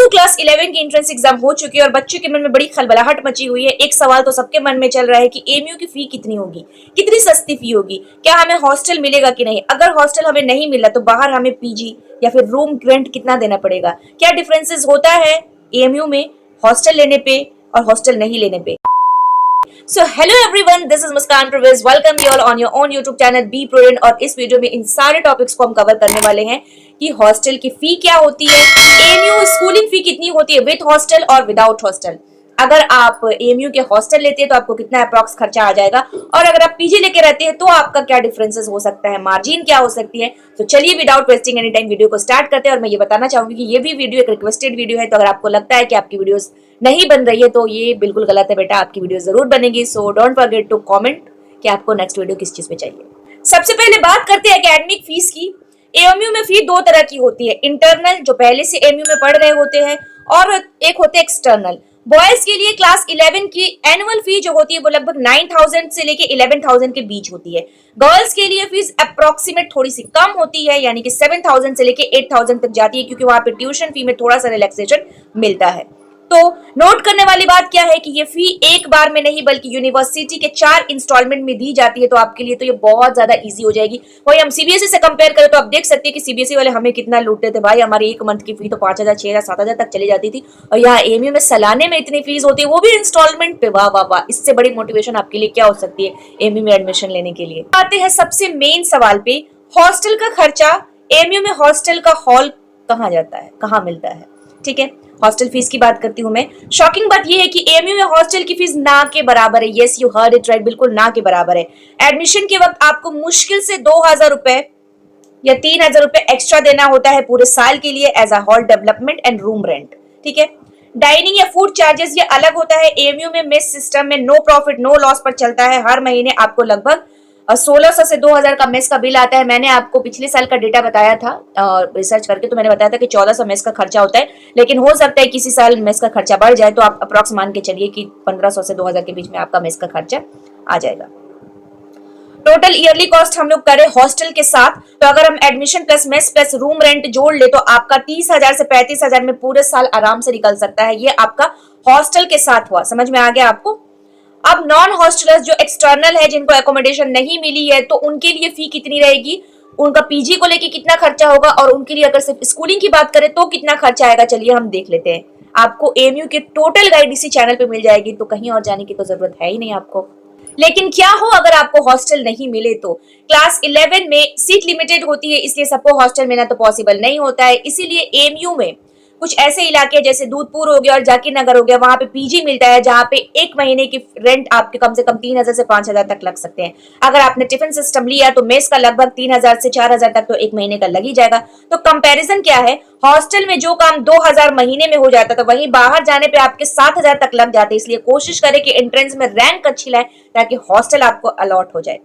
AMU class 11 की entrance exam हो चुकी है और बच्चों के मन में बड़ी खलबलाहट मची हुई है। एक सवाल तो सबके मन में चल रहा है कि एएमयू की फी कितनी होगी, कितनी सस्ती फी होगी, क्या हमें हॉस्टल मिलेगा कि नहीं, अगर हॉस्टल हमें नहीं मिला तो बाहर हमें पीजी या फिर रूम रेंट कितना देना पड़ेगा, क्या डिफरेंसेस होता है एएमयू में हॉस्टल लेने पे और हॉस्टल नहीं लेने पे। So hello everyone, this is Muskan Pervez. Welcome you all on your own YouTube channel Be Prudent। और इस वीडियो में इन सारे टॉपिक्स को हम कवर करने वाले हैं कि हॉस्टल की फी क्या होती है, एएमयू स्कूलिंग फी कितनी होती है विद हॉस्टल और विदाउट हॉस्टल। अगर आप एएमयू के हॉस्टल लेते हैं तो आपको कितना अप्रॉक्स खर्चा आ जाएगा, और अगर आप पीजी लेके रहते हैं तो आपका क्या डिफरेंसेस हो सकता है, मार्जिन क्या हो सकती है। तो चलिए without wasting any time video को स्टार्ट करते हैं। और मैं ये बताना चाहूंगी कि ये भी वीडियो एक रिक्वेस्टेड वीडियो है, तो अगर आपको लगता है कि आपकी वीडियोस नहीं बन रही है तो ये बिल्कुल गलत है बेटा, आपकी वीडियो जरूर बनेगी। So don't forget to comment कि आपको नेक्स्ट वीडियो किस चीज पे चाहिए। सबसे पहले बात करते हैं एकेडमिक फीस की। एएमयू में फी दो तरह की होती है, इंटरनल जो पहले से एएमयू में पढ़ रहे होते हैं, और एक होते हैं एक्सटर्नल। बॉयज के लिए क्लास 11 की एनुअल फी जो होती है वो लगभग 9,000 से लेके 11,000 के बीच होती है। गर्ल्स के लिए फीस अप्रोक्सीमेट थोड़ी सी कम होती है, यानी कि 7,000 से लेके 8,000 तक जाती है, क्योंकि वहां पे ट्यूशन फी में थोड़ा सा रिलैक्सेशन मिलता है। तो नोट करने वाली बात क्या है कि ये फी एक बार में नहीं बल्कि यूनिवर्सिटी के 4 इंस्टॉलमेंट में दी जाती है, तो आपके लिए तो ये बहुत ज्यादा इजी हो जाएगी। वही हम सीबीएसई से कंपेयर करें तो आप देख सकते हैं कि सीबीएसई वाले हमें कितना लूटते थे भाई, हमारी एक मंथ की फी तो 5,000 6,000 7,000 तक चली जाती थी, और यहाँ एएमयू में सालाने में इतनी फीस होती है, वो भी इंस्टॉलमेंट पे। वाह वाह वाह, इससे बड़ी मोटिवेशन आपके लिए क्या हो सकती है एएमयू में एडमिशन लेने के लिए। आते हैं सबसे मेन सवाल पे, हॉस्टल का खर्चा। एएमयू में हॉस्टल का हॉल कहाँ जाता है, कहाँ मिलता है, ठीक है। हॉस्टल फीस की बात करती हूं मैं। शॉकिंग बात यह है कि एएमयू में हॉस्टल की फीस ना के बराबर है। Yes you heard it right, बिल्कुल ना के बराबर है। एडमिशन के वक्त आपको मुश्किल से 2,000 रुपए या 3,000 रुपए एक्स्ट्रा देना होता है पूरे साल के लिए as a hall development and room rent, ठीक है। डाइनिंग या फूड चार्जेस ये अलग होता है। एएमयू में मेस सिस्टम में नो प्रॉफिट नो लॉस पर चलता है। हर महीने आपको लगभग 1,600 से 2,000 का मेस का बिल आता है। मैंने आपको पिछले साल का डेटा बताया था रिसर्च करके, तो मैंने बताया था कि 1,400 मेस का खर्चा होता है, लेकिन हो सकता है किसी साल मेस का खर्चा बढ़ जाए, तो आप अप्रॉक्स मान के चलिए कि 1,500 से 2,000 के बीच में आपका मेस का खर्चा आ जाएगा। टोटल ईयरली कॉस्ट हम लोग करें हॉस्टल के साथ, तो अगर हम admission plus mess plus room rent जोड़ ले तो आपका 30,000 से 35,000 में पूरे साल आराम से निकल सकता है। ये आपका हॉस्टल के साथ हुआ, समझ में आ गया आपको। अब नॉन हॉस्टलर्स जो एक्सटर्नल है, जिनको एकोमोडेशन नहीं मिली है, तो उनके लिए फी कितनी रहेगी, उनका पीजी को लेके कितना खर्चा होगा, और उनके लिए अगर सिर्फ स्कूलिंग की बात करें तो कितना खर्चा आएगा, चलिए हम देख लेते हैं। आपको एएमयू की टोटल गाइड इसी चैनल पे मिल जाएगी, तो कहीं और जाने की तो जरूरत है ही नहीं आपको। लेकिन क्या हो अगर आपको हॉस्टल नहीं मिले तो। क्लास 11 में सीट लिमिटेड होती है, इसलिए सबको हॉस्टल मिलना तो पॉसिबल नहीं होता है। इसीलिए एएमयू में कुछ ऐसे इलाके जैसे दूधपुर हो गया और जाकिर नगर हो गया, वहां पे पीजी मिलता है, जहां पे एक महीने की रेंट आपके कम से कम 3,000 से 5,000 तक लग सकते हैं। अगर आपने टिफिन सिस्टम लिया तो मेस का लगभग 3,000 से 4,000 तक तो एक महीने का लग ही जाएगा। तो कंपैरिजन क्या है, हॉस्टल में जो काम 2,000 महीने में हो जाता था, वहीं बाहर जाने पे आपके 7,000 तक लग जाते। इसलिए कोशिश करें कि एंट्रेंस में रैंक अच्छी लाए ताकि हॉस्टल आपको अलॉट हो जाए।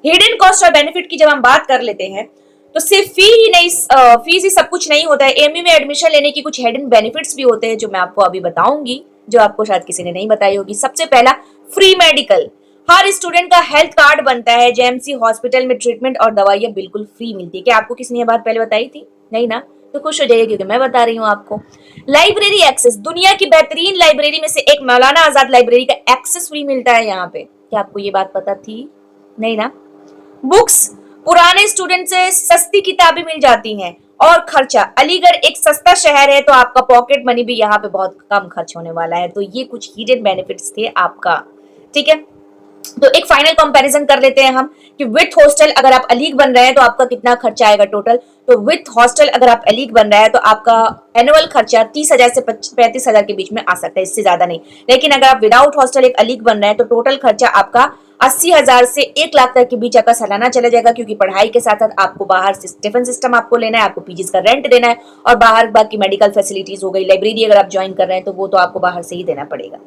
हिडन कॉस्ट और बेनिफिट की जब हम बात कर लेते हैं तो सिर्फ फी ही नहीं, फीस ही सब कुछ नहीं होता है। एएमयू में एडमिशन लेने की कुछ हिडन बेनिफिट्स भी होते हैं, जो मैं आपको अभी बताऊंगी, जो आपको शायद किसी ने नहीं बताई होगी। सबसे पहला, फ्री मेडिकल। हर स्टूडेंट का हेल्थ कार्ड बनता है। जेएमसी हॉस्पिटल में ट्रीटमेंट और दवाइयां बिल्कुल फ्री मिलती है। क्या आपको किसी ने ये बात पहले बताई थी? नहीं ना, तो खुश हो जाइए क्योंकि मैं बता रही हूँ आपको। लाइब्रेरी एक्सेस, दुनिया की बेहतरीन लाइब्रेरी में से एक मौलाना आजाद लाइब्रेरी का एक्सेस फ्री मिलता है यहाँ पे। क्या आपको ये बात पता थी? नहीं ना। बुक्स, पुराने स्टूडेंट से सस्ती किताबें मिल जाती हैं। और खर्चा, अलीगढ़ एक सस्ता शहर है, तो आपका पॉकेट मनी भी यहाँ पे बहुत कम खर्च होने वाला है। तो ये कुछ हिडन बेनिफिट्स थे आपका, ठीक है। तो एक फाइनल कंपैरिजन कर लेते हैं हम कि विथ हॉस्टल अगर आप अलीग बन रहे हैं तो आपका कितना खर्चा आएगा टोटल। तो विथ हॉस्टल अगर आप अलीग बन रहे हैं तो आपका एनुअल खर्चा 30,000 से 35,000 के बीच में आ सकता है, इससे ज्यादा नहीं। लेकिन अगर आप विदाउट हॉस्टल एक अलीग बन रहे हैं तो टोटल खर्चा आपका 80,000 से 1 लाख तक के बीच आपका सालाना चला जाएगा, क्योंकि पढ़ाई के साथ साथ आपको बाहर से टिफिन सिस्टम आपको लेना है, आपको पीजीज का रेंट देना है, और बाहर बाकी मेडिकल फैसिलिटीज हो गई, लाइब्रेरी अगर आप ज्वाइन कर रहे हैं तो वो तो आपको बाहर से ही देना पड़ेगा।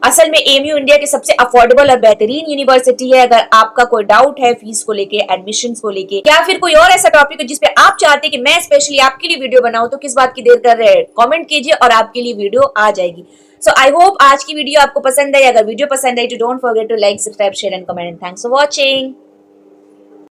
असल में एएमयू इंडिया की सबसे अफोर्डेबल और बेहतरीन यूनिवर्सिटी है। अगर आपका कोई डाउट है फीस को लेके, एडमिशंस को लेके, या फिर कोई और ऐसा टॉपिक है जिसपे आप चाहते हैं कि मैं स्पेशली आपके लिए वीडियो बनाऊं, तो किस बात की देर कर रहे हैं, कमेंट कीजिए और आपके लिए वीडियो आ जाएगी। सो आई होप आज की वीडियो आपको पसंद आई। अगर वीडियो पसंद आई तो don't forget to like, subscribe, share and comment. Thanks for watching.